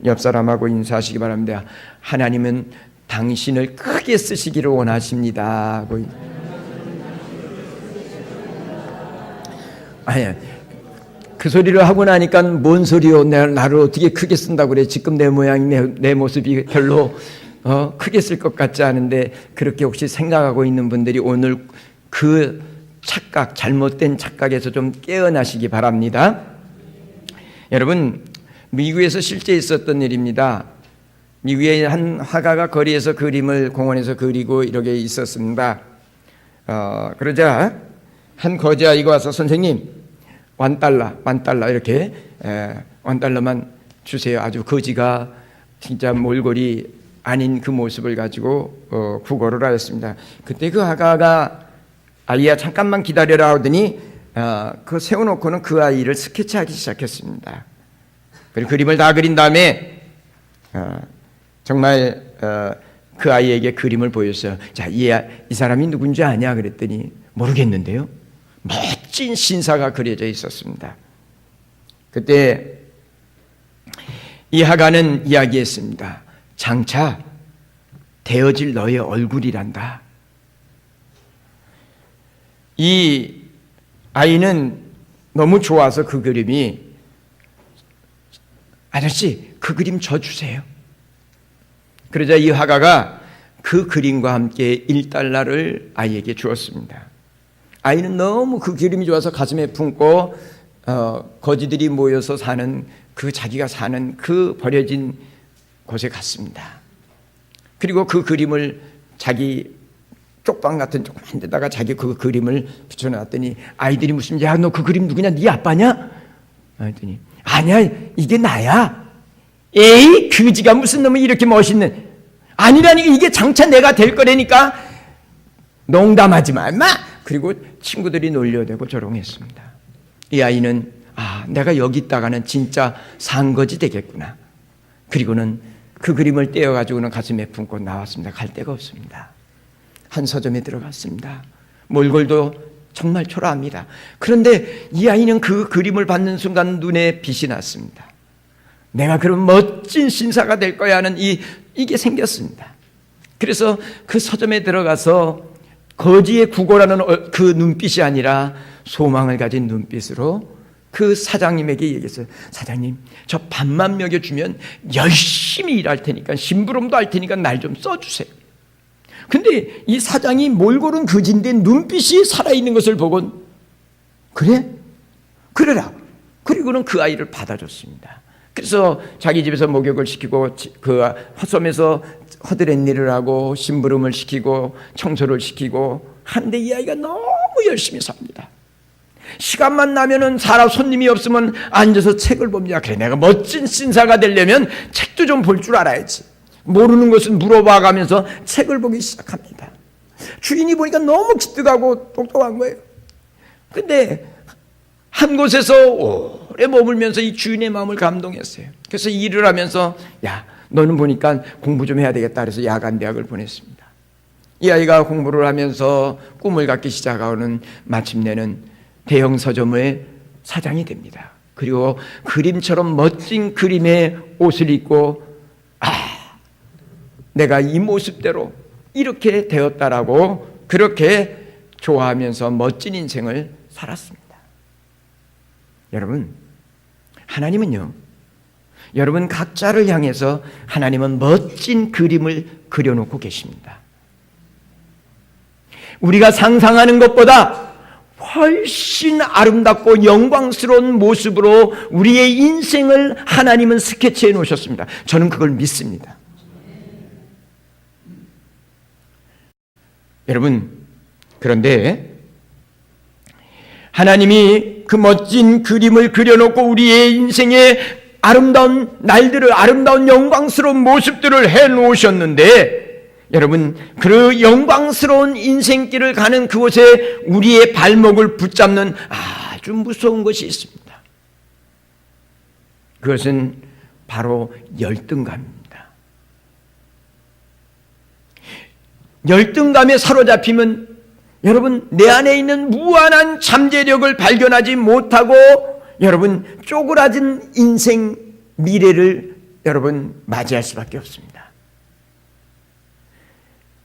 옆 사람하고 인사하시기 바랍니다. 하나님은 당신을 크게 쓰시기를 원하십니다. 아니, 그 소리를 하고 나니까 뭔 소리요? 나를 어떻게 크게 쓴다고 그래? 지금 내 모양이 내 모습이 별로 크게 쓸 것 같지 않은데, 그렇게 혹시 생각하고 있는 분들이 오늘 그 착각, 잘못된 착각에서 좀 깨어나시기 바랍니다. 여러분, 미국에서 실제 있었던 일입니다. 미국의 한 화가가 거리에서 그림을 공원에서 그리고 이렇게 있었습니다. 그러자 한 거지아이가 와서 선생님 $1 이렇게 $1만 주세요. 아주 거지가 진짜 몰골이 아닌 그 모습을 가지고 구걸을 하였습니다. 그때 그 화가가 아이야 잠깐만 기다려라 하더니 그 세워놓고는 그 아이를 스케치하기 시작했습니다. 그리고 그림을 다 그린 다음에 정말 그 아이에게 그림을 보였어요. 자, 이 사람이 누군지 아냐 그랬더니 모르겠는데요. 멋진 신사가 그려져 있었습니다. 그때 이 화가는 이야기했습니다. 장차 되어질 너의 얼굴이란다. 이 아이는 너무 좋아서 그 그림이, 아저씨 그 그림 저 주세요. 그러자 이 화가가 그 그림과 함께 $1를 아이에게 주었습니다. 아이는 너무 그 그림이 좋아서 가슴에 품고 거지들이 모여서 사는 그 자기가 사는 그 버려진 곳에 갔습니다. 그리고 그 그림을 자기 쪽방 같은 조그만 데다가 자기 그 그림을 붙여놨더니 아이들이 무슨, 야, 너 그 그림 누구냐? 네 아빠냐? 그랬더니 아니야, 이게 나야. 에이, 그지가 무슨 놈이 이렇게 멋있는, 아니라니까, 이게 장차 내가 될 거라니까. 농담하지 마, 인마. 그리고 친구들이 놀려대고 조롱했습니다. 이 아이는 내가 여기 있다가는 진짜 산거지 되겠구나. 그리고는 그 그림을 떼어가지고는 가슴에 품고 나왔습니다. 갈 데가 없습니다. 한 서점에 들어갔습니다. 몰골도 정말 초라합니다. 그런데 이 아이는 그 그림을 받는 순간 눈에 빛이 났습니다. 내가 그런 멋진 신사가 될 거야 하는 이게 생겼습니다. 그래서 그 서점에 들어가서 거지의 구걸하는 그 눈빛이 아니라 소망을 가진 눈빛으로 그 사장님에게 얘기했어요. 사장님, 저 밥만 먹여주면 열심히 일할 테니까, 심부름도 할 테니까 날 좀 써주세요. 근데 이 사장이 몰골은 거지인데 눈빛이 살아있는 것을 보곤, 그래? 그래라. 그리고는 그 아이를 받아줬습니다. 그래서 자기 집에서 목욕을 시키고 그 허섬에서 허드렛 일을 하고 심부름을 시키고 청소를 시키고 하는데 이 아이가 너무 열심히 삽니다. 시간만 나면은 손님이 없으면 앉아서 책을 봅니다. 그래, 내가 멋진 신사가 되려면 책도 좀 볼 줄 알아야지. 모르는 것은 물어봐 가면서 책을 보기 시작합니다. 주인이 보니까 너무 기특하고 똑똑한 거예요. 근데 한 곳에서 오래 머물면서 이 주인의 마음을 감동했어요. 그래서 일을 하면서, 야, 너는 보니까 공부 좀 해야 되겠다. 그래서 야간 대학을 보냈습니다. 이 아이가 공부를 하면서 꿈을 갖기 시작하고는 마침내는 대형 서점의 사장이 됩니다. 그리고 그림처럼 멋진 그림의 옷을 입고, 내가 이 모습대로 이렇게 되었다라고 그렇게 좋아하면서 멋진 인생을 살았습니다. 여러분, 하나님은요, 여러분 각자를 향해서 하나님은 멋진 그림을 그려놓고 계십니다. 우리가 상상하는 것보다 훨씬 아름답고 영광스러운 모습으로 우리의 인생을 하나님은 스케치해 놓으셨습니다. 저는 그걸 믿습니다. 여러분, 그런데 하나님이 그 멋진 그림을 그려놓고 우리의 인생의 아름다운 날들을, 아름다운 영광스러운 모습들을 해놓으셨는데, 여러분, 그 영광스러운 인생길을 가는 그곳에 우리의 발목을 붙잡는 아주 무서운 것이 있습니다. 그것은 바로 열등감입니다. 열등감에 사로잡히면 여러분, 내 안에 있는 무한한 잠재력을 발견하지 못하고 여러분, 쪼그라진 인생 미래를 여러분 맞이할 수밖에 없습니다.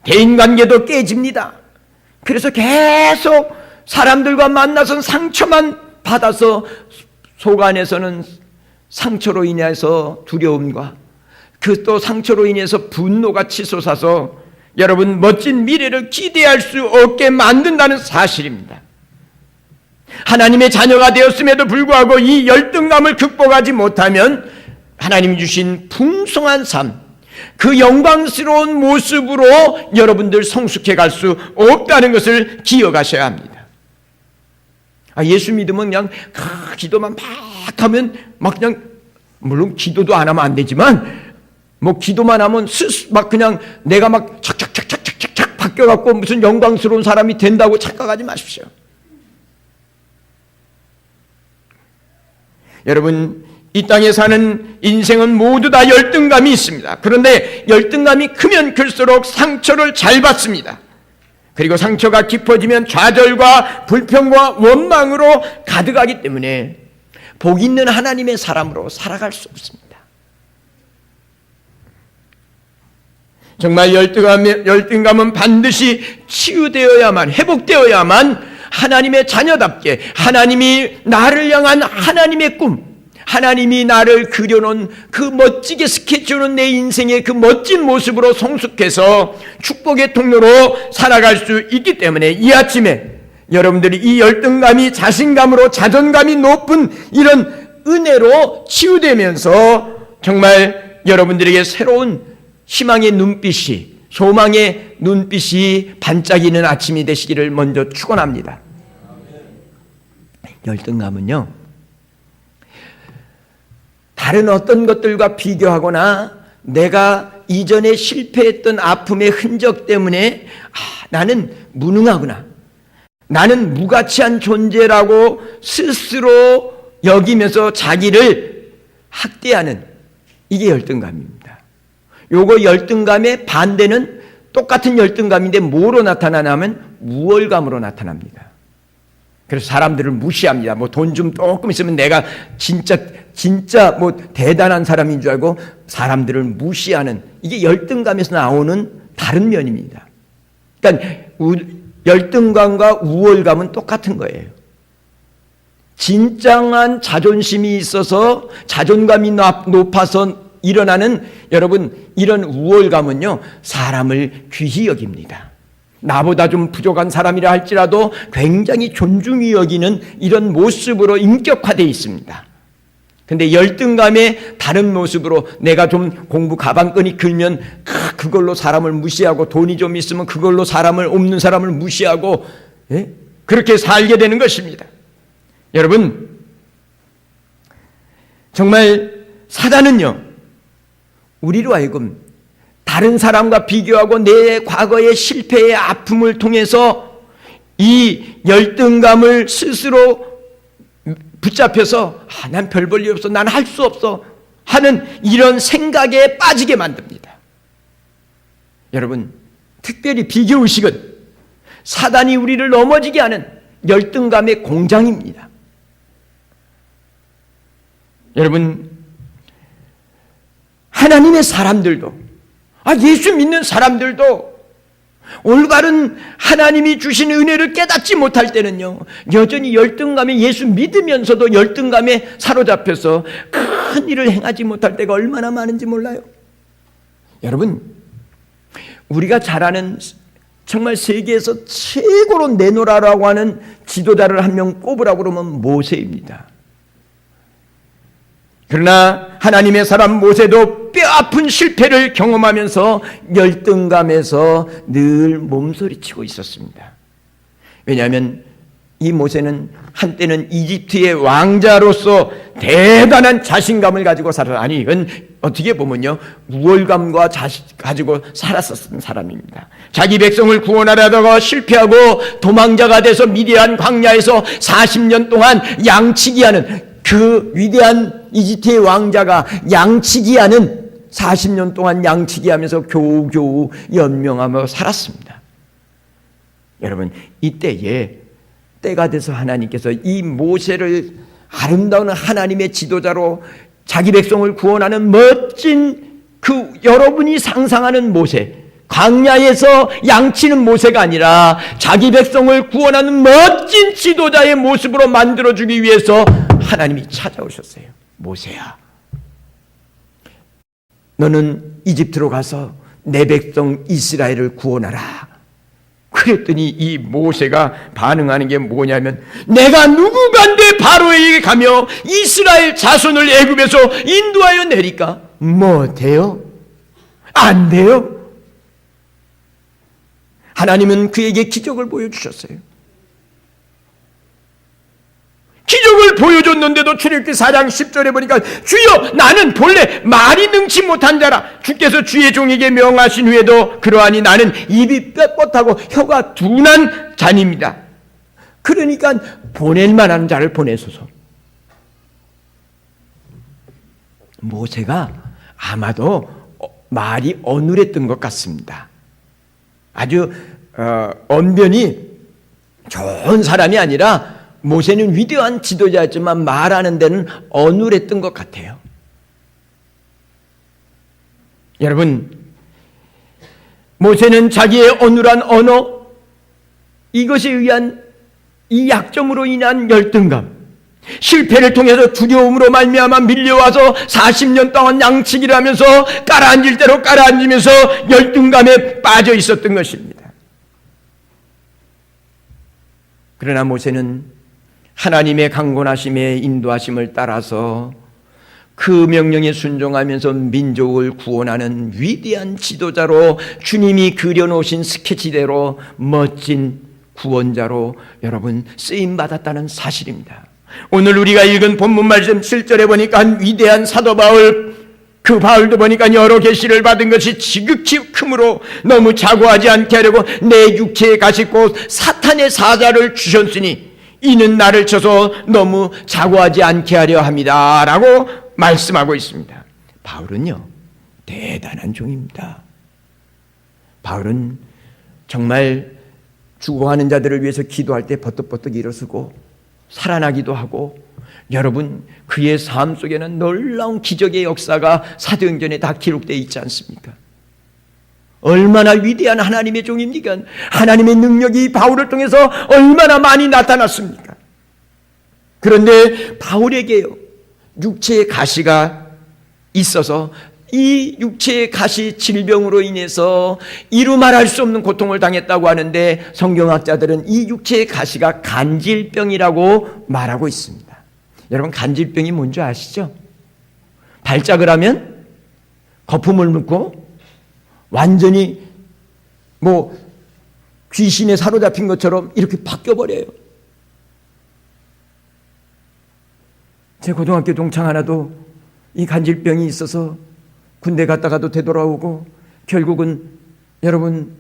대인관계도 깨집니다. 그래서 계속 사람들과 만나서 상처만 받아서 속 안에서는 상처로 인해서 두려움과 그 또 상처로 인해서 분노가 치솟아서 여러분 멋진 미래를 기대할 수 없게 만든다는 사실입니다. 하나님의 자녀가 되었음에도 불구하고 이 열등감을 극복하지 못하면 하나님 주신 풍성한 삶, 그 영광스러운 모습으로 여러분들 성숙해 갈 수 없다는 것을 기억하셔야 합니다. 예수 믿으면 그냥 기도만 막 하면 막 그냥, 물론 기도도 안 하면 안 되지만 뭐 기도만 하면 막 그냥 내가 막 착착착착착착 바뀌어갖고 무슨 영광스러운 사람이 된다고 착각하지 마십시오. 여러분 이 땅에 사는 인생은 모두 다 열등감이 있습니다. 그런데 열등감이 크면 클수록 상처를 잘 받습니다. 그리고 상처가 깊어지면 좌절과 불평과 원망으로 가득하기 때문에 복 있는 하나님의 사람으로 살아갈 수 없습니다. 정말 열등감은 반드시 치유되어야만, 회복되어야만 하나님의 자녀답게 하나님이 나를 향한 하나님의 꿈, 하나님이 나를 그려놓은 그 멋지게 스케치해놓은 내 인생의 그 멋진 모습으로 성숙해서 축복의 통로로 살아갈 수 있기 때문에 이 아침에 여러분들이 이 열등감이 자신감으로 자존감이 높은 이런 은혜로 치유되면서 정말 여러분들에게 새로운 희망의 눈빛이, 소망의 눈빛이 반짝이는 아침이 되시기를 먼저 축원합니다. 열등감은요, 다른 어떤 것들과 비교하거나 내가 이전에 실패했던 아픔의 흔적 때문에 나는 무능하구나, 나는 무가치한 존재라고 스스로 여기면서 자기를 학대하는, 이게 열등감입니다. 요거 열등감의 반대는 똑같은 열등감인데 뭐로 나타나냐면 우월감으로 나타납니다. 그래서 사람들을 무시합니다. 뭐 돈 좀 조금 있으면 내가 진짜 뭐 대단한 사람인 줄 알고 사람들을 무시하는, 이게 열등감에서 나오는 다른 면입니다. 그러니까 열등감과 우월감은 똑같은 거예요. 진정한 자존심이 있어서 자존감이 높아서 일어나는 여러분 이런 우월감은요, 사람을 귀히 여깁니다. 나보다 좀 부족한 사람이라 할지라도 굉장히 존중히 여기는 이런 모습으로 인격화되어 있습니다. 근데 열등감의 다른 모습으로 내가 좀 공부 가방끈이 길면 그걸로 사람을 무시하고, 돈이 좀 있으면 그걸로 사람을, 없는 사람을 무시하고, 그렇게 살게 되는 것입니다. 여러분 정말 사단은요, 우리로 하여금 다른 사람과 비교하고 내 과거의 실패의 아픔을 통해서 이 열등감을 스스로 붙잡혀서 난 별 볼 일 없어, 난 할 수 없어 하는 이런 생각에 빠지게 만듭니다. 여러분 특별히 비교의식은 사단이 우리를 넘어지게 하는 열등감의 공장입니다. 여러분 하나님의 사람들도, 예수 믿는 사람들도 올바른 하나님이 주신 은혜를 깨닫지 못할 때는요, 여전히 열등감에, 예수 믿으면서도 열등감에 사로잡혀서 큰 일을 행하지 못할 때가 얼마나 많은지 몰라요. 여러분 우리가 잘 아는, 정말 세계에서 최고로 내노라라고 하는 지도자를 한 명 꼽으라고 그러면 모세입니다. 그러나 하나님의 사람 모세도 뼈아픈 실패를 경험하면서 열등감에서 늘 몸소리치고 있었습니다. 왜냐하면 이 모세는 한때는 이집트의 왕자로서 대단한 자신감을 가지고 아니 이건 어떻게 보면요, 우월감과 가지고 살았었던 사람입니다. 자기 백성을 구원하려다가 실패하고 도망자가 돼서 미디안 광야에서 40년 동안 양치기 하는, 그 위대한 이집트의 왕자가 양치기 하는 40년 동안 양치기 하면서 겨우겨우 연명하며 살았습니다. 여러분 이때에 때가 돼서 하나님께서 이 모세를 아름다운 하나님의 지도자로 자기 백성을 구원하는 멋진 그 여러분이 상상하는 모세, 광야에서 양치는 모세가 아니라 자기 백성을 구원하는 멋진 지도자의 모습으로 만들어주기 위해서 하나님이 찾아오셨어요. 모세야, 너는 이집트로 가서 내 백성 이스라엘을 구원하라. 그랬더니 이 모세가 반응하는 게 뭐냐면, 내가 누구간데 바로에게 가며 이스라엘 자손을 애굽에서 인도하여 내리까? 뭐 돼요? 안 돼요? 하나님은 그에게 기적을 보여주셨어요. 기적을 보여줬는데도 출애굽기 4장 10절에 보니까, 주여 나는 본래 말이 능치 못한 자라. 주께서 주의 종에게 명하신 후에도 그러하니 나는 입이 뻣뻣하고 혀가 둔한 자입니다. 그러니까 보낼 만한 자를 보내소서. 모세가 아마도 말이 어눌했던 것 같습니다. 아주 언변이 좋은 사람이 아니라 모세는 위대한 지도자였지만 말하는 데는 어눌했던 것 같아요. 여러분, 모세는 자기의 어눌한 언어, 이것에 의한 이 약점으로 인한 열등감, 실패를 통해서 두려움으로 말미암아 밀려와서 40년 동안 양치기를 하면서 깔아앉을 대로 깔아앉으면서 열등감에 빠져 있었던 것입니다. 그러나 모세는 하나님의 강권하심에 인도하심을 따라서 그 명령에 순종하면서 민족을 구원하는 위대한 지도자로, 주님이 그려놓으신 스케치대로 멋진 구원자로 여러분 쓰임받았다는 사실입니다. 오늘 우리가 읽은 본문 말씀 7절에 보니까 위대한 사도 바울, 그 바울도 보니까 여러 계시를 받은 것이 지극히 크므로 너무 자고하지 않게 하려고 내 육체에 가시 곧 사탄의 사자를 주셨으니 이는 나를 쳐서 너무 자고하지 않게 하려 합니다 라고 말씀하고 있습니다. 바울은요, 대단한 종입니다. 바울은 정말 죽어가는 자들을 위해서 기도할 때 버떡버떡 일어서고 살아나기도 하고, 여러분 그의 삶 속에는 놀라운 기적의 역사가 사도행전에 다 기록되어 있지 않습니까? 얼마나 위대한 하나님의 종입니까? 하나님의 능력이 바울을 통해서 얼마나 많이 나타났습니까? 그런데 바울에게요, 육체의 가시가 있어서 이 육체의 가시 질병으로 인해서 이루 말할 수 없는 고통을 당했다고 하는데, 성경학자들은 이 육체의 가시가 간질병이라고 말하고 있습니다. 여러분, 간질병이 뭔지 아시죠? 발작을 하면 거품을 묻고 완전히 귀신에 사로잡힌 것처럼 이렇게 바뀌어버려요. 제 고등학교 동창 하나도 이 간질병이 있어서 군대 갔다가도 되돌아오고 결국은 여러분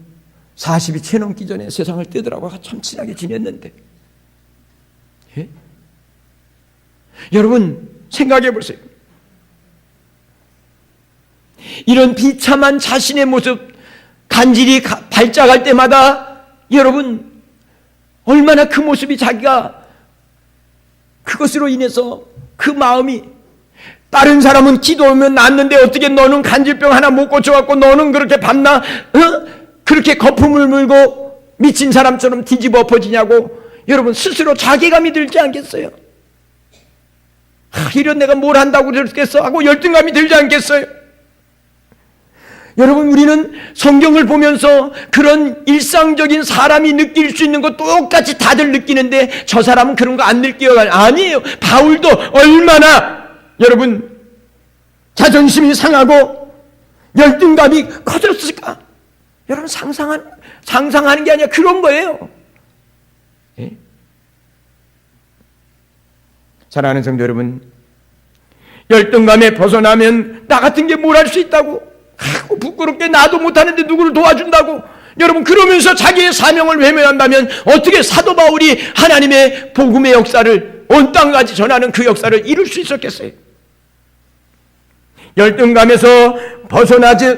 40이 채 넘기 전에 세상을 떼더라고요. 참 친하게 지냈는데. 예? 여러분 생각해 보세요. 이런 비참한 자신의 모습, 간질이 발작할 때마다 여러분 얼마나 그 모습이 자기가 그것으로 인해서 그 마음이, 다른 사람은 기도하면 낫는데 어떻게 너는 간질병 하나 못 고쳐갖고 너는 그렇게 밤낮 그렇게 거품을 물고 미친 사람처럼 뒤집어 엎어지냐고 여러분 스스로 자괴감이 들지 않겠어요? 이런 내가 뭘 한다고 그랬겠어 하고 열등감이 들지 않겠어요? 여러분, 우리는 성경을 보면서 그런 일상적인 사람이 느낄 수 있는 거 똑같이 다들 느끼는데 저 사람은 그런 거 안 느껴요. 아니에요. 바울도 얼마나 여러분 자존심이 상하고 열등감이 커졌을까? 여러분 상상하는 게 아니라 그런 거예요. 예? 사랑하는 성도 여러분, 열등감에 벗어나면 나 같은 게 뭘 할 수 있다고? 부끄럽게 나도 못하는데 누구를 도와준다고? 여러분, 그러면서 자기의 사명을 외면한다면 어떻게 사도 바울이 하나님의 복음의 역사를 온 땅까지 전하는 그 역사를 이룰 수 있었겠어요? 열등감에서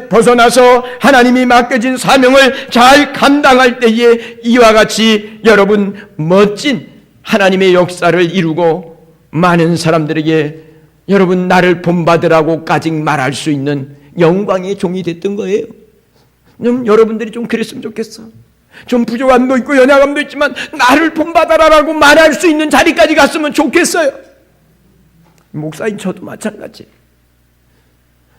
벗어나서 하나님이 맡겨진 사명을 잘 감당할 때에 이와 같이 여러분 멋진 하나님의 역사를 이루고 많은 사람들에게 여러분, 나를 본받으라고까지 말할 수 있는 영광의 종이 됐던 거예요. 여러분들이 좀 그랬으면 좋겠어. 좀 부족함도 있고 연약함도 있지만 나를 본받아라라고 말할 수 있는 자리까지 갔으면 좋겠어요. 목사인 저도 마찬가지.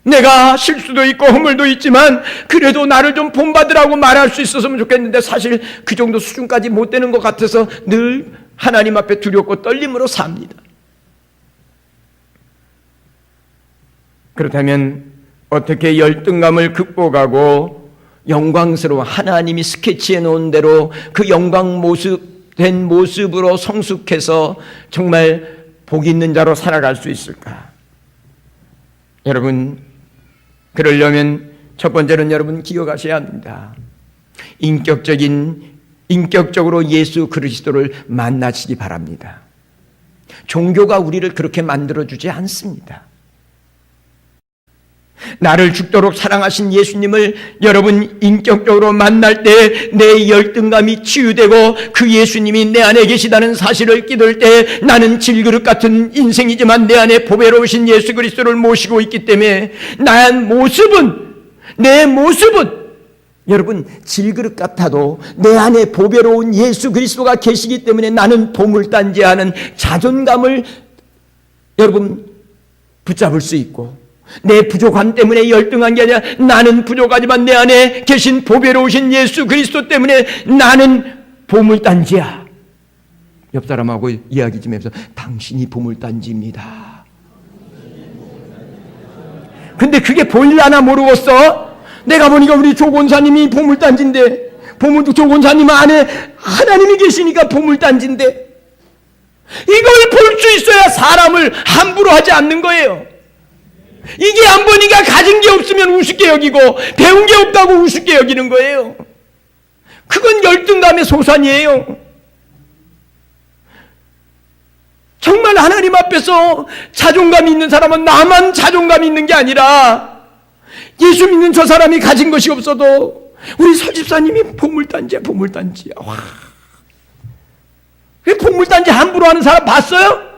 내가 실수도 있고 허물도 있지만 그래도 나를 좀 본받으라고 말할 수 있었으면 좋겠는데 사실 그 정도 수준까지 못 되는 것 같아서 늘 하나님 앞에 두렵고 떨림으로 삽니다. 그렇다면 어떻게 열등감을 극복하고 영광스러운 하나님이 스케치해 놓은 대로 그 영광 된 모습으로 성숙해서 정말 복 있는 자로 살아갈 수 있을까? 여러분, 그러려면 첫 번째는 여러분 기억하셔야 합니다. 인격적으로 예수 그리스도를 만나시기 바랍니다. 종교가 우리를 그렇게 만들어주지 않습니다. 나를 죽도록 사랑하신 예수님을 여러분 인격적으로 만날 때 내 열등감이 치유되고 그 예수님이 내 안에 계시다는 사실을 깨달을 때 나는 질그릇 같은 인생이지만 내 안에 보배로우신 예수 그리스도를 모시고 있기 때문에 내 모습은 여러분 질그릇 같아도 내 안에 보배로운 예수 그리스도가 계시기 때문에 나는 보물단지하는 자존감을 여러분 붙잡을 수 있고, 내 부족함 때문에 열등한 게 아니라 나는 부족하지만 내 안에 계신 보배로우신 예수 그리스도 때문에 나는 보물단지야. 옆 사람하고 이야기 좀 해서 당신이 보물단지입니다. 근데 그게 보일라나 모르겠어? 내가 보니까 우리 조권사님이 보물단지인데, 조권사님 안에 하나님이 계시니까 보물단지인데, 이걸 볼 수 있어야 사람을 함부로 하지 않는 거예요. 이게 안 보니까 가진 게 없으면 우습게 여기고 배운 게 없다고 우습게 여기는 거예요. 그건 열등감의 소산이에요. 정말 하나님 앞에서 자존감이 있는 사람은 나만 자존감이 있는 게 아니라 예수 믿는 저 사람이 가진 것이 없어도 우리 서집사님이 보물단지야. 와. 보물단지 함부로 하는 사람 봤어요?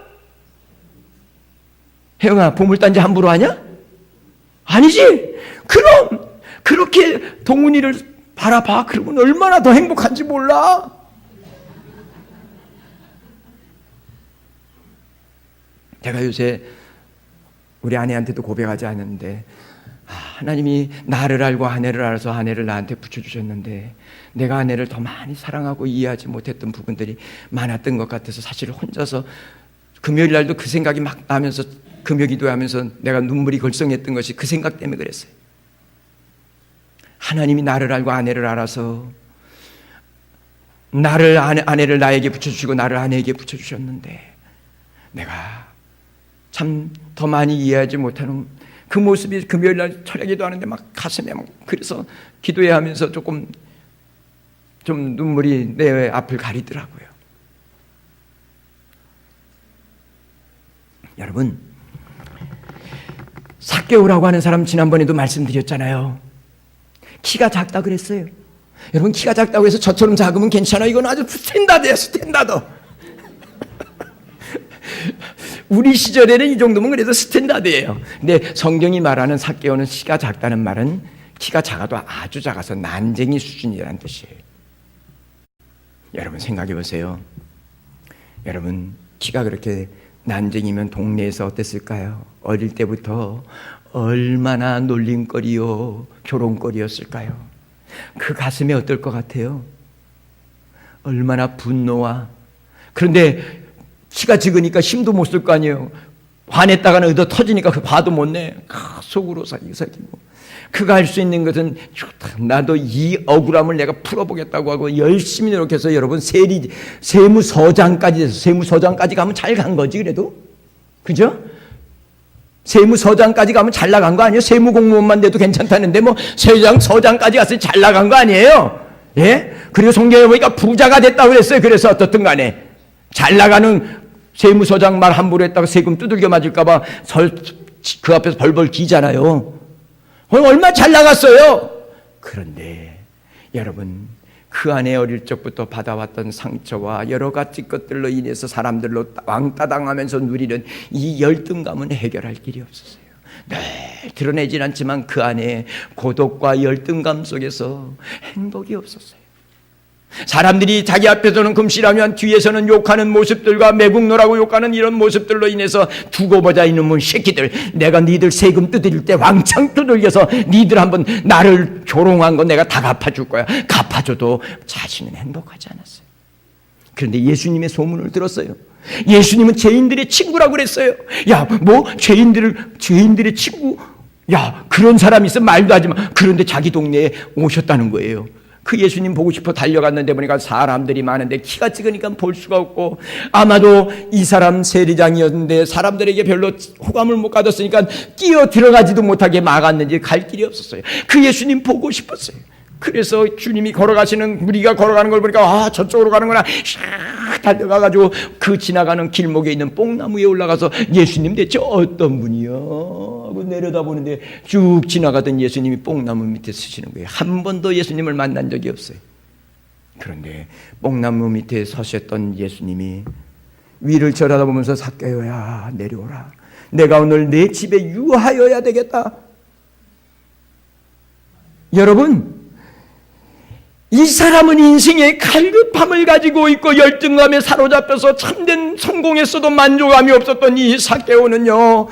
혜영아, 보물단지 함부로 하냐? 아니지. 그럼 그렇게 동훈이를 바라봐. 그러면 얼마나 더 행복한지 몰라. 제가 요새 우리 아내한테도 고백하지 않았는데 하나님이 나를 알고 아내를 알아서 아내를 나한테 붙여주셨는데 내가 아내를 더 많이 사랑하고 이해하지 못했던 부분들이 많았던 것 같아서 사실 혼자서 금요일 날도 그 생각이 막 나면서 금요 기도하면서 내가 눈물이 걸성했던 것이 그 생각 때문에 그랬어요. 하나님이 나를 알고 아내를 알아서 아내를 나에게 붙여주시고 나를 아내에게 붙여주셨는데 내가 참 더 많이 이해하지 못하는 그 모습이 금요일 날 철야 기도하는데 막 가슴에 막 그래서 기도해야 하면서 조금 좀 눈물이 내 앞을 가리더라고요. 여러분, 삭개오라고 하는 사람 지난번에도 말씀드렸잖아요. 키가 작다 그랬어요. 여러분, 키가 작다고 해서 저처럼 작으면 괜찮아. 이건 아주 스탠다드예요. 스탠다드. 우리 시절에는 이 정도면 그래도 스탠다드예요. 근데 성경이 말하는 삭개오는 키가 작다는 말은 키가 작아도 아주 작아서 난쟁이 수준이라는 뜻이에요. 여러분 생각해 보세요. 여러분 키가 그렇게 난쟁이면 동네에서 어땠을까요? 어릴 때부터 얼마나 놀림거리요 조롱거리였을까요? 그 가슴이 어떨 것 같아요? 얼마나 분노와. 그런데 키가 작으니까 힘도 못 쓸 거 아니에요. 화냈다가는 얻어 터지니까 그 화도 못 내. 속으로 사기고. 그가 할 수 있는 것은 좋다. 나도 이 억울함을 내가 풀어보겠다고 하고 열심히 노력해서 여러분 세무서장까지 돼서 세무서장까지 가면 잘 간 거지 그래도. 그죠? 세무서장까지 가면 잘 나간 거 아니에요? 세무공무원만 돼도 괜찮다는데 뭐 서장까지 갔으니 잘 나간 거 아니에요? 예? 그리고 성경에 보니까 부자가 됐다고 그랬어요. 그래서 어떻든 간에 잘 나가는 세무서장 말 함부로 했다가 세금 두들겨 맞을까봐 그 앞에서 벌벌 기잖아요. 얼마나 잘 나갔어요. 그런데 여러분 그 안에 어릴 적부터 받아왔던 상처와 여러 가지 것들로 인해서 사람들로 왕따 당하면서 누리는 이 열등감은 해결할 길이 없었어요. 늘 드러내진 않지만 그 안에 고독과 열등감 속에서 행복이 없었어요. 사람들이 자기 앞에서는 금실하면 뒤에서는 욕하는 모습들과 매국노라고 욕하는 이런 모습들로 인해서 두고 보자 이놈의 새끼들, 내가 니들 세금 뜯을 때 왕창 두들겨서 니들 한번 나를 조롱한 거 내가 다 갚아줄 거야. 갚아줘도 자신은 행복하지 않았어요. 그런데 예수님의 소문을 들었어요. 예수님은 죄인들의 친구라고 그랬어요. 야, 뭐 죄인들의 친구? 야, 그런 사람이 있으면 말도 하지 마. 그런데 자기 동네에 오셨다는 거예요. 그 예수님 보고 싶어 달려갔는데 보니까 사람들이 많은데 키가 작으니까 볼 수가 없고, 아마도 이 사람 세리장이었는데 사람들에게 별로 호감을 못 가졌으니까 끼어 들어가지도 못하게 막았는지 갈 길이 없었어요. 그 예수님 보고 싶었어요. 그래서 주님이 걸어가시는, 우리가 걸어가는 걸 보니까 저쪽으로 가는구나 샥 달려가가지고 그 지나가는 길목에 있는 뽕나무 위에 올라가서 예수님 대체 어떤 분이요? 하고 내려다보는데 쭉 지나가던 예수님이 뽕나무 밑에 서시는 거예요. 한 번도 예수님을 만난 적이 없어요. 그런데 뽕나무 밑에 서셨던 예수님이 위를 쳐다보면서 삭개오야 내려오라. 내가 오늘 내 집에 유하여야 되겠다. 여러분, 이 사람은 인생의 갈급함을 가지고 있고 열등감에 사로잡혀서 참된 성공했어도 만족감이 없었던 이 삭개오는요,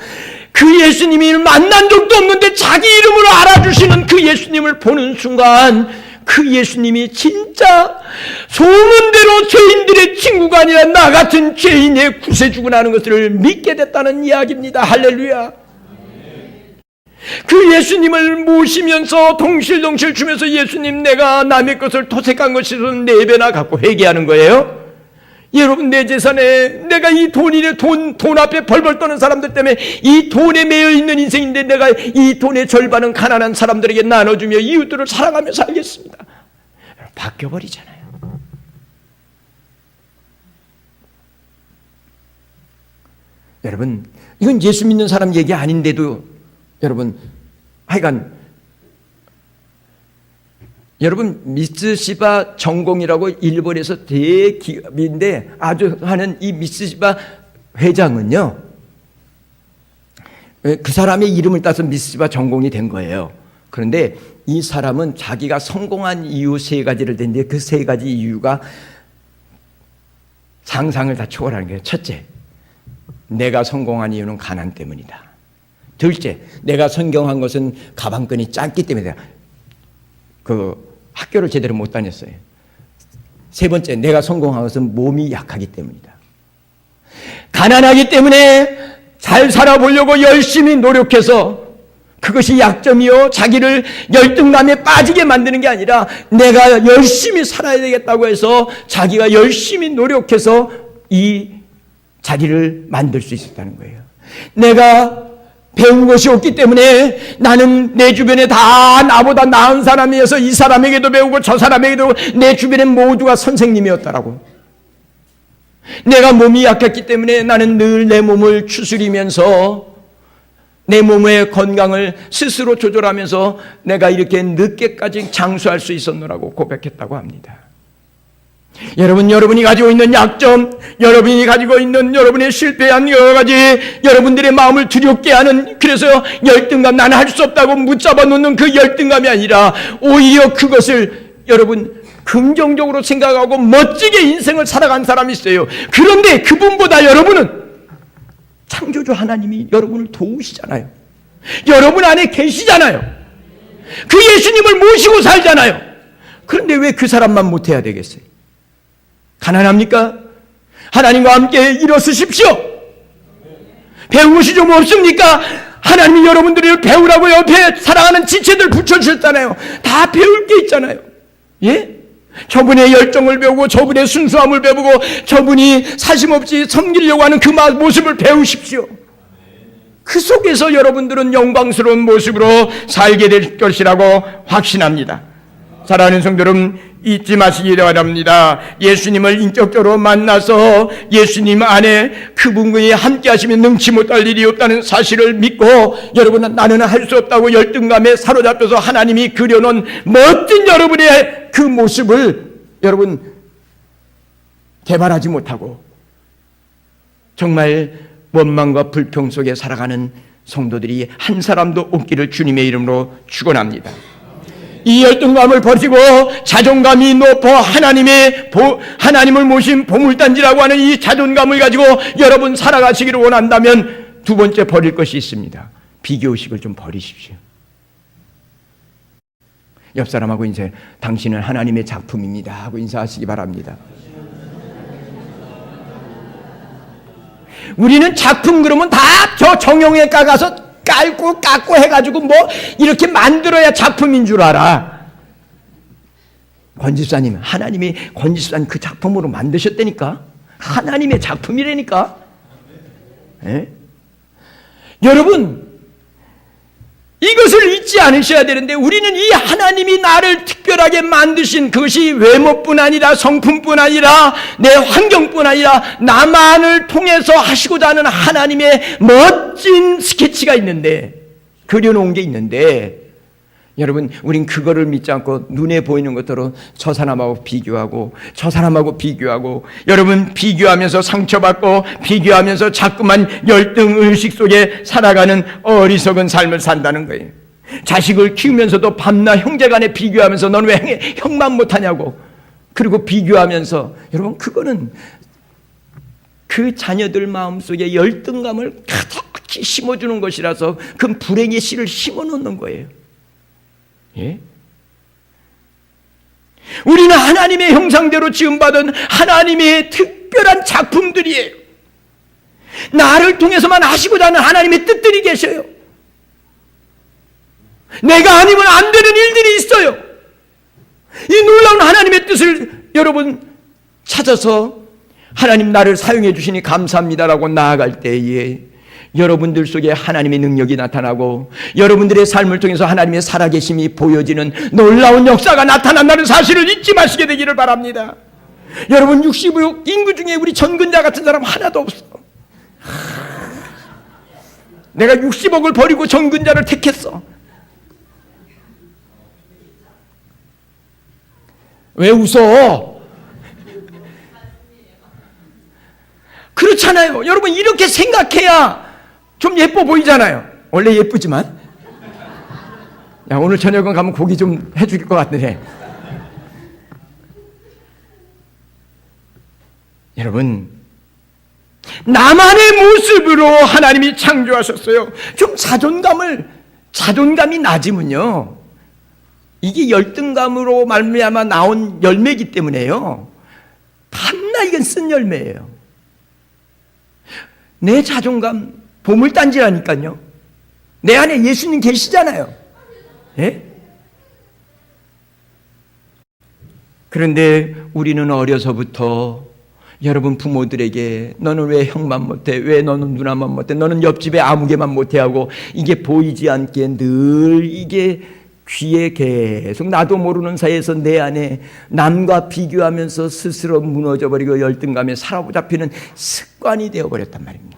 그 예수님을 만난 적도 없는데 자기 이름으로 알아주시는 그 예수님을 보는 순간 그 예수님이 진짜 소문대로 죄인들의 친구가 아니라 나 같은 죄인의 구세주가 하는 것을 믿게 됐다는 이야기입니다. 할렐루야. 그 예수님을 모시면서 동실동실 주면서 예수님, 내가 남의 것을 토색한 것이 4배나 갖고 회개하는 거예요. 여러분, 내 재산에 내가 이 돈 앞에 벌벌 떠는 사람들 때문에 이 돈에 매여 있는 인생인데 내가 이 돈의 절반은 가난한 사람들에게 나눠주며 이웃들을 사랑하며 살겠습니다. 바뀌어버리잖아요. 여러분, 이건 예수 믿는 사람 얘기 아닌데도 여러분, 하여간 여러분, 미쓰시바 전공이라고 일본에서 대기업인데 아주 하는 이 미쓰시바 회장은요, 그 사람의 이름을 따서 미쓰시바 전공이 된 거예요. 그런데 이 사람은 자기가 성공한 이유 3가지를 댔는데 그 3가지 이유가 상상을 다 초월하는 거예요. 첫째, 내가 성공한 이유는 가난 때문이다. 둘째, 내가 성공한 것은 가방끈이 짧기 때문이다. 학교를 제대로 못 다녔어요. 세 번째, 내가 성공한 것은 몸이 약하기 때문이다. 가난하기 때문에 잘 살아보려고 열심히 노력해서 그것이 약점이요, 자기를 열등감에 빠지게 만드는 게 아니라 내가 열심히 살아야 되겠다고 해서 자기가 열심히 노력해서 이 자리를 만들 수 있었다는 거예요. 내가 배운 것이 없기 때문에 나는 내 주변에 다 나보다 나은 사람이어서 이 사람에게도 배우고 저 사람에게도, 내 주변에 모두가 선생님이었다라고. 내가 몸이 약했기 때문에 나는 늘 내 몸을 추스리면서 내 몸의 건강을 스스로 조절하면서 내가 이렇게 늦게까지 장수할 수 있었노라고 고백했다고 합니다. 여러분, 여러분이 가지고 있는 약점, 여러분이 가지고 있는 여러분의 실패한 여러 가지 여러분들의 마음을 두렵게 하는, 그래서 열등감, 나는 할 수 없다고 붙잡아 놓는 그 열등감이 아니라 오히려 그것을 여러분 긍정적으로 생각하고 멋지게 인생을 살아간 사람이 있어요. 그런데 그분보다 여러분은 창조주 하나님이 여러분을 도우시잖아요. 여러분 안에 계시잖아요. 그 예수님을 모시고 살잖아요. 그런데 왜 그 사람만 못해야 되겠어요? 가난합니까? 하나님과 함께 일어서십시오. 배운 것이 좀 없습니까? 하나님이 여러분들을 배우라고 옆에 사랑하는 지체들 붙여주셨잖아요. 다 배울 게 있잖아요. 예? 저분의 열정을 배우고 저분의 순수함을 배우고 저분이 사심없이 섬기려고 하는 그 모습을 배우십시오. 그 속에서 여러분들은 영광스러운 모습으로 살게 될 것이라고 확신합니다. 사랑하는 성도 여러분, 잊지 마시기 바랍니다. 예수님을 인격적으로 만나서 예수님 안에 그분이 함께 하시면 능치 못할 일이 없다는 사실을 믿고, 여러분은 나는 할 수 없다고 열등감에 사로잡혀서 하나님이 그려놓은 멋진 여러분의 그 모습을 여러분 개발하지 못하고 정말 원망과 불평 속에 살아가는 성도들이 한 사람도 없기를 주님의 이름으로 축원합니다. 이 열등감을 버리고 자존감이 높아 하나님을 모신 보물단지라고 하는 이 자존감을 가지고 여러분 살아가시기를 원한다면 두 번째 버릴 것이 있습니다. 비교의식을 좀 버리십시오. 옆 사람하고 인사해. 당신은 하나님의 작품입니다 하고 인사하시기 바랍니다. 우리는 작품 그러면 다 저 정형외과 가서 깔고 깎고 해가지고 뭐 이렇게 만들어야 작품인 줄 알아. 권집사님, 하나님이 권집사님 그 작품으로 만드셨다니까. 하나님의 작품이라니까. 에? 여러분 이것을 잊지 않으셔야 되는데, 우리는 이 하나님이 나를 특별하게 만드신 그것이 외모뿐 아니라 성품뿐 아니라 내 환경뿐 아니라 나만을 통해서 하시고자 하는 하나님의 멋진 스케치가 있는데, 그려놓은 게 있는데, 여러분 우린 그거를 믿지 않고 눈에 보이는 것대로 저 사람하고 비교하고 저 사람하고 비교하고, 여러분 비교하면서 상처받고 비교하면서 자꾸만 열등의식 속에 살아가는 어리석은 삶을 산다는 거예요. 자식을 키우면서도 밤낮 형제간에 비교하면서 너는 왜 형만 못하냐고, 그리고 비교하면서, 여러분 그거는 그 자녀들 마음속에 열등감을 가득히 심어주는 것이라서 그 불행의 씨를 심어놓는 거예요. 예? 우리는 하나님의 형상대로 지음받은 하나님의 특별한 작품들이에요. 나를 통해서만 하시고자 하는 하나님의 뜻들이 계셔요. 내가 아니면 안 되는 일들이 있어요. 이 놀라운 하나님의 뜻을 여러분 찾아서 하나님 나를 사용해 주시니 감사합니다라고 나아갈 때에 여러분들 속에 하나님의 능력이 나타나고 여러분들의 삶을 통해서 하나님의 살아계심이 보여지는 놀라운 역사가 나타난다는 사실을 잊지 마시게 되기를 바랍니다. 여러분 65억 인구 중에 우리 전근자 같은 사람 하나도 없어. 내가 60억을 버리고 전근자를 택했어. 왜 웃어? 그렇잖아요. 여러분 이렇게 생각해야 좀 예뻐 보이잖아요. 원래 예쁘지만. 야, 오늘 저녁은 가면 고기 좀 해줄 것 같네. 여러분 나만의 모습으로 하나님이 창조하셨어요. 좀 자존감이 낮으면요, 이게 열등감으로 말미암아 나온 열매이기 때문에요, 밤낮 이건 쓴 열매예요. 내 자존감 보물단지라니까요. 내 안에 예수님 계시잖아요. 예? 그런데 우리는 어려서부터 여러분 부모들에게 너는 왜 형만 못해? 왜 너는 누나만 못해? 너는 옆집에 아무개만 못해? 하고 이게 보이지 않게 늘 이게 귀에 계속 나도 모르는 사이에서 내 안에 남과 비교하면서 스스로 무너져버리고 열등감에 사로잡히는 습관이 되어버렸단 말입니다.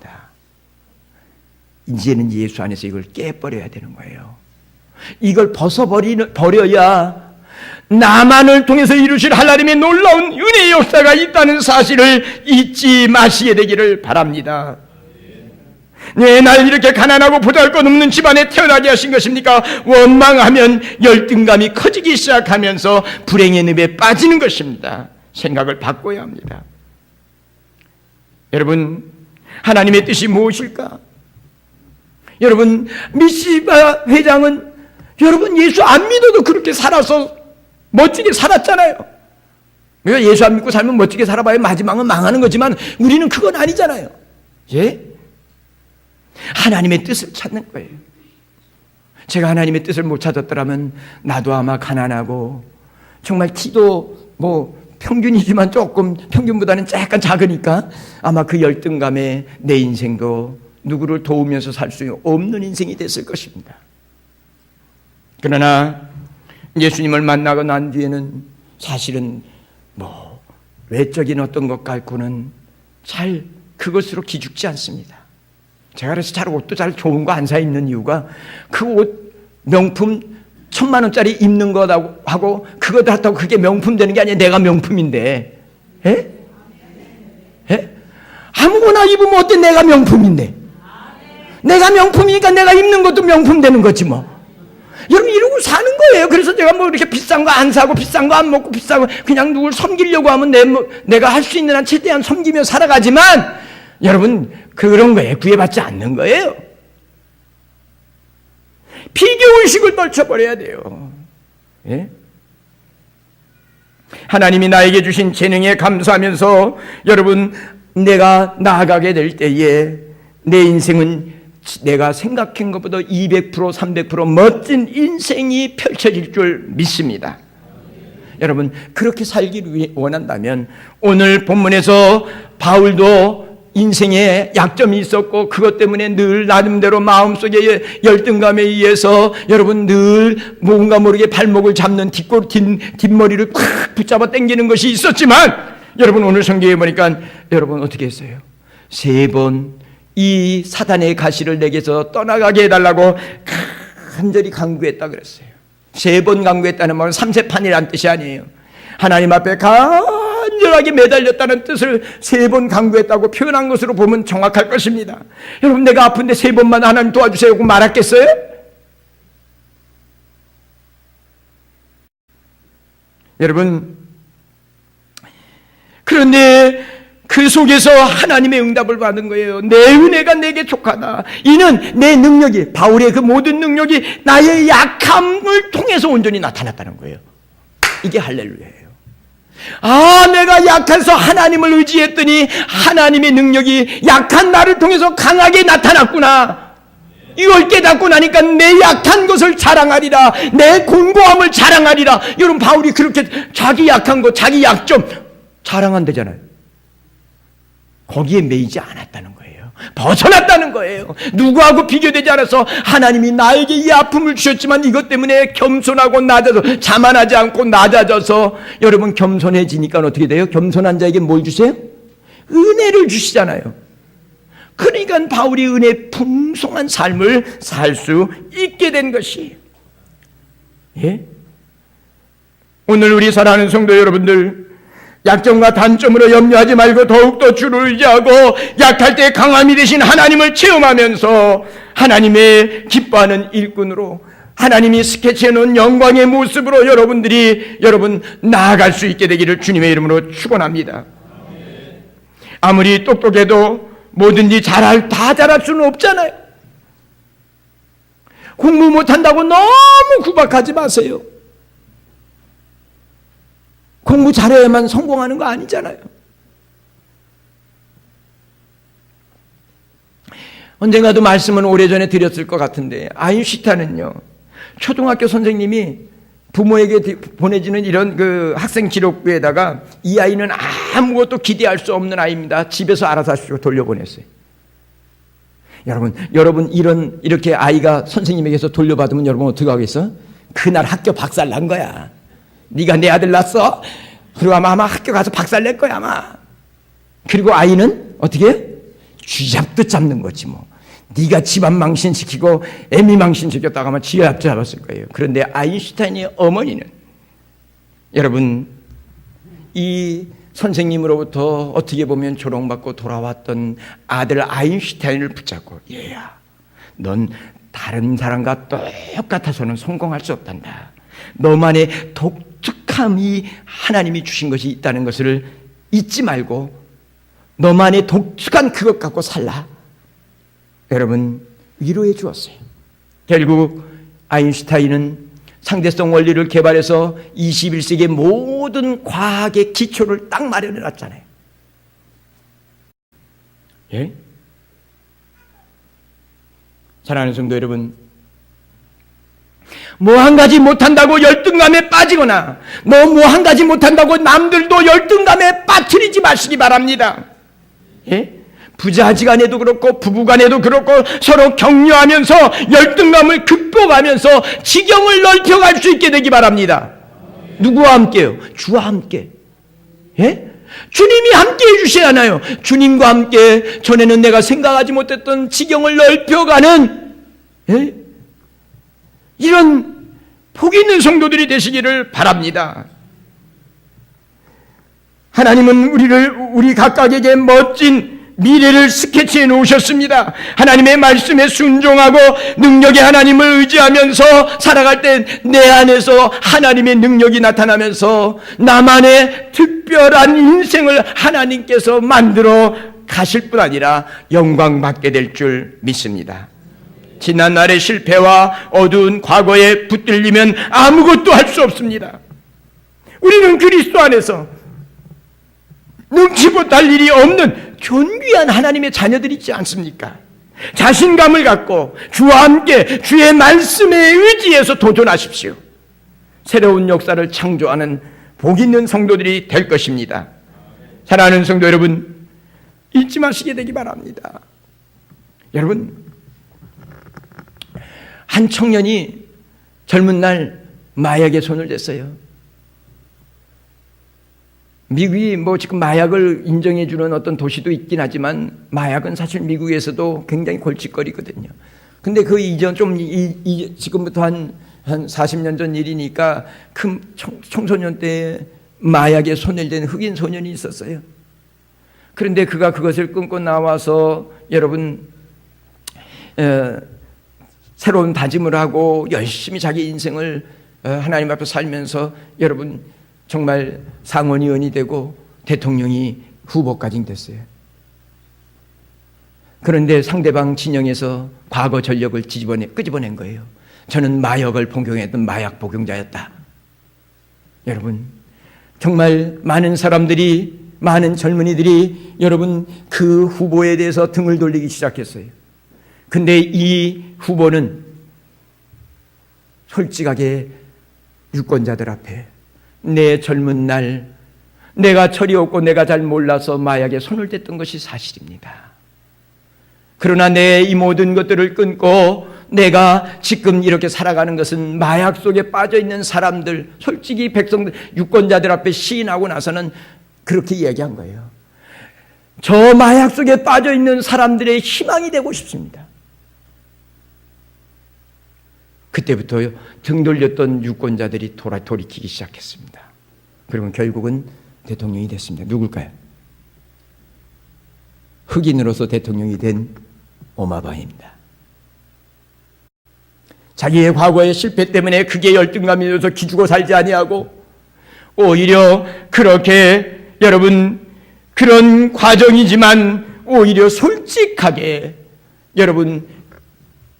이제는 예수 안에서 이걸 깨버려야 되는 거예요. 이걸 버려야 나만을 통해서 이루실 하나님의 놀라운 은혜의 역사가 있다는 사실을 잊지 마시게 되기를 바랍니다. 네, 날 이렇게 가난하고 보잘것없는 집안에 태어나게 하신 것입니까? 원망하면 열등감이 커지기 시작하면서 불행의 늪에 빠지는 것입니다. 생각을 바꿔야 합니다. 여러분 하나님의 뜻이 무엇일까? 여러분 미시바 회장은 여러분 예수 안 믿어도 그렇게 살아서 멋지게 살았잖아요. 우리가 예수 안 믿고 살면 멋지게 살아봐야 마지막은 망하는 거지만 우리는 그건 아니잖아요. 예? 하나님의 뜻을 찾는 거예요. 제가 하나님의 뜻을 못 찾았더라면 나도 아마 가난하고 정말 키도 뭐 평균이지만 조금 평균보다는 약간 작으니까 아마 그 열등감에 내 인생도 누구를 도우면서 살 수 없는 인생이 됐을 것입니다. 그러나 예수님을 만나고 난 뒤에는 사실은 뭐 외적인 어떤 것 갖고는 잘 그것으로 기죽지 않습니다. 제가 그래서 잘 옷도 잘 좋은 거 안 사 입는 이유가 그 옷 명품 1,000만 원짜리 입는 거라고 하고 그거 다고 그게 명품 되는 게 아니야. 내가 명품인데. 예? 예? 아무거나 입으면 어때? 내가 명품인데. 내가 명품이니까 내가 입는 것도 명품 되는 거지 뭐. 여러분 이러고 사는 거예요. 그래서 제가 뭐 이렇게 비싼 거 안 사고 비싼 거 안 먹고 비싼 거 그냥 누굴 섬기려고 하면 내가 할 수 있는 한 최대한 섬기며 살아가지만 여러분 그런 거에 구애받지 않는 거예요. 비교의식을 떨쳐버려야 돼요. 예? 하나님이 나에게 주신 재능에 감사하면서 여러분 내가 나아가게 될 때에 내 인생은 내가 생각한 것보다 200% 300% 멋진 인생이 펼쳐질 줄 믿습니다. 여러분 그렇게 살기를 원한다면 오늘 본문에서 바울도 인생에 약점이 있었고 그것 때문에 늘 나름대로 마음속에 열등감에 의해서 여러분 늘 뭔가 모르게 발목을 잡는 뒷머리를 꽉 붙잡아 당기는 것이 있었지만 여러분 오늘 성경에 보니까 여러분 어떻게 했어요? 3번 이 사단의 가시를 내게서 떠나가게 해달라고 간절히 간구했다 그랬어요. 3번 간구했다는 말은 삼세판이란 뜻이 아니에요. 하나님 앞에 간절하게 매달렸다는 뜻을 3번 간구했다고 표현한 것으로 보면 정확할 것입니다. 여러분 내가 아픈데 3번만 하나님 도와주세요 하고 말았겠어요? 여러분 그런데 그 속에서 하나님의 응답을 받은 거예요. 내 은혜가 내게 족하다. 이는 내 능력이 바울의 그 모든 능력이 나의 약함을 통해서 온전히 나타났다는 거예요. 이게 할렐루야예요. 아 내가 약해서 하나님을 의지했더니 하나님의 능력이 약한 나를 통해서 강하게 나타났구나. 이걸 깨닫고 나니까 내 약한 것을 자랑하리라. 내 곤고함을 자랑하리라. 여러분 바울이 그렇게 자기 약한 것 자기 약점 자랑한대잖아요. 거기에 매이지 않았다는 거예요. 벗어났다는 거예요. 누구하고 비교되지 않아서 하나님이 나에게 이 아픔을 주셨지만 이것 때문에 겸손하고 낮아서 자만하지 않고 낮아져서 여러분 겸손해지니까 어떻게 돼요? 겸손한 자에게 뭘 주세요? 은혜를 주시잖아요. 그러니까 바울이 은혜 풍성한 삶을 살 수 있게 된 것이. 예? 오늘 우리 사랑하는 성도 여러분들 약점과 단점으로 염려하지 말고 더욱더 주를 의지하고 약할 때 강함이 되신 하나님을 체험하면서 하나님의 기뻐하는 일꾼으로 하나님이 스케치해 놓은 영광의 모습으로 여러분 나아갈 수 있게 되기를 주님의 이름으로 축원합니다. 아무리 똑똑해도 뭐든지 다 잘할 수는 없잖아요. 공부 못한다고 너무 구박하지 마세요. 공부 잘해야만 성공하는 거 아니잖아요. 언젠가도 말씀은 오래전에 드렸을 것 같은데 아인슈타인은요 초등학교 선생님이 부모에게 보내주는 이런 그 학생 기록부에다가 이 아이는 아무것도 기대할 수 없는 아이입니다. 집에서 알아서 하시고 돌려보냈어요. 여러분 이렇게 아이가 선생님에게서 돌려받으면 여러분 어떻게 하겠어? 그날 학교 박살 난 거야. 네가 내 아들 낳았어? 그리고 아마 학교 가서 박살 낼 거야 아마. 그리고 아이는 어떻게 해? 쥐잡듯 잡는 거지 뭐. 네가 집안 망신시키고 애미 망신시켰다가 아마 쥐잡 잡았을 거예요. 그런데 아인슈타인의 어머니는 여러분 이 선생님으로부터 어떻게 보면 조롱받고 돌아왔던 아들 아인슈타인을 붙잡고 얘야 넌 다른 사람과 똑같아서는 성공할 수 없단다. 너만의 독특함이 하나님이 주신 것이 있다는 것을 잊지 말고 너만의 독특한 그것 갖고 살라. 여러분 위로해 주었어요. 결국 아인슈타인은 상대성 원리를 개발해서 21세기의 모든 과학의 기초를 딱 마련해 놨잖아요. 예? 사랑하는 성도 여러분, 뭐 한 가지 못한다고 열등감에 빠지거나 너 뭐 한 가지 못한다고 남들도 열등감에 빠뜨리지 마시기 바랍니다. 예? 부자지간에도 그렇고 부부간에도 그렇고 서로 격려하면서 열등감을 극복하면서 지경을 넓혀갈 수 있게 되기 바랍니다. 누구와 함께요? 주와 함께. 예? 주님이 함께 해주셔야 하나요? 주님과 함께 전에는 내가 생각하지 못했던 지경을 넓혀가는 예? 이런 복이 있는 성도들이 되시기를 바랍니다. 하나님은 우리 각각에게 멋진 미래를 스케치해 놓으셨습니다. 하나님의 말씀에 순종하고 능력의 하나님을 의지하면서 살아갈 때 내 안에서 하나님의 능력이 나타나면서 나만의 특별한 인생을 하나님께서 만들어 가실 뿐 아니라 영광받게 될 줄 믿습니다. 지난날의 실패와 어두운 과거에 붙들리면 아무것도 할 수 없습니다. 우리는 그리스도 안에서 능치 못할 일이 없는 존귀한 하나님의 자녀들이 있지 않습니까? 자신감을 갖고 주와 함께 주의 말씀에 의지해서 도전하십시오. 새로운 역사를 창조하는 복 있는 성도들이 될 것입니다. 사랑하는 성도 여러분, 잊지 마시게 되기 바랍니다. 여러분, 한 청년이 젊은 날 마약에 손을 댔어요. 미국이 지금 마약을 인정해주는 어떤 도시도 있긴 하지만 마약은 사실 미국에서도 굉장히 골칫거리거든요. 근데 그 이전 지금부터 한 40년 전 일이니까 큰 청소년 때 마약에 손을 댄 흑인 소년이 있었어요. 그런데 그가 그것을 끊고 나와서 여러분 새로운 다짐을 하고 열심히 자기 인생을 하나님 앞에 살면서 여러분 정말 상원의원이 되고 대통령이 후보까지 됐어요. 그런데 상대방 진영에서 과거 전력을 끄집어낸 거예요. 저는 마약을 복용했던 마약 복용자였다. 여러분, 정말 많은 사람들이, 많은 젊은이들이 여러분 그 후보에 대해서 등을 돌리기 시작했어요. 근데 이 후보는 솔직하게 유권자들 앞에 내 젊은 날 내가 철이 없고 내가 잘 몰라서 마약에 손을 댔던 것이 사실입니다. 그러나 내 이 모든 것들을 끊고 내가 지금 이렇게 살아가는 것은 마약 속에 빠져있는 사람들, 솔직히 백성들, 유권자들 앞에 시인하고 나서는 그렇게 이야기한 거예요. 저 마약 속에 빠져있는 사람들의 희망이 되고 싶습니다. 그때부터 등 돌렸던 유권자들이 돌이키기 시작했습니다. 그러면 결국은 대통령이 됐습니다. 누굴까요? 흑인으로서 대통령이 된 오바마입니다. 자기의 과거의 실패 때문에 그게 열등감이 들어서 기죽어 살지 아니하고 오히려 그렇게 여러분 그런 과정이지만 오히려 솔직하게 여러분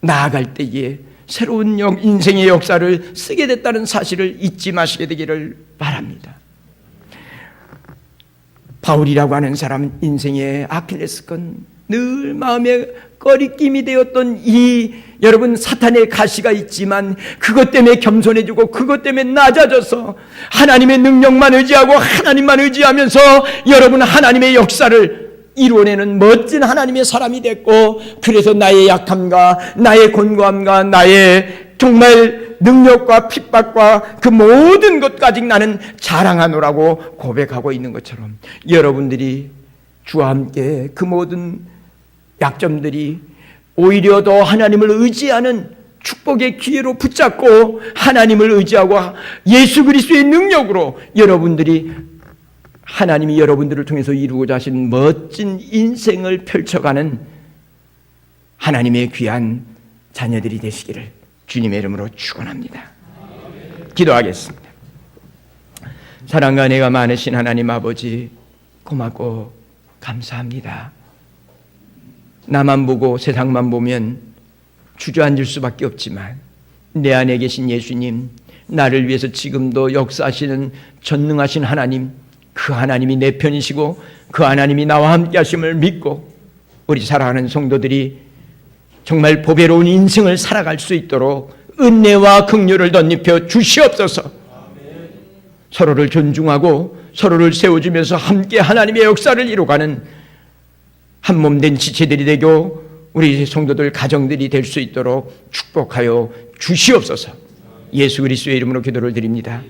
나아갈 때에 새로운 인생의 역사를 쓰게 됐다는 사실을 잊지 마시게 되기를 바랍니다. 바울이라고 하는 사람 인생의 아킬레스건, 늘 마음에 꺼리낌이 되었던 이 여러분 사탄의 가시가 있지만 그것 때문에 겸손해지고 그것 때문에 낮아져서 하나님의 능력만 의지하고 하나님만 의지하면서 여러분 하나님의 역사를 이루어내는 멋진 하나님의 사람이 됐고, 그래서 나의 약함과 나의 곤고함과 나의 정말 능력과 핍박과 그 모든 것까지 나는 자랑하노라고 고백하고 있는 것처럼 여러분들이 주와 함께 그 모든 약점들이 오히려 더 하나님을 의지하는 축복의 기회로 붙잡고 하나님을 의지하고 예수 그리스도의 능력으로 여러분들이 하나님이 여러분들을 통해서 이루고자 하신 멋진 인생을 펼쳐가는 하나님의 귀한 자녀들이 되시기를 주님의 이름으로 축원합니다. 기도하겠습니다. 사랑과 은혜가 많으신 하나님 아버지, 고맙고 감사합니다. 나만 보고 세상만 보면 주저앉을 수밖에 없지만 내 안에 계신 예수님, 나를 위해서 지금도 역사하시는 전능하신 하나님, 그 하나님이 내 편이시고 그 하나님이 나와 함께 하심을 믿고 우리 사랑하는 성도들이 정말 보배로운 인생을 살아갈 수 있도록 은혜와 긍휼을 덧입혀 주시옵소서. 서로를 존중하고 서로를 세워주면서 함께 하나님의 역사를 이루어가는 한몸된 지체들이 되고 우리 성도들 가정들이 될 수 있도록 축복하여 주시옵소서. 예수 그리스도의 이름으로 기도를 드립니다.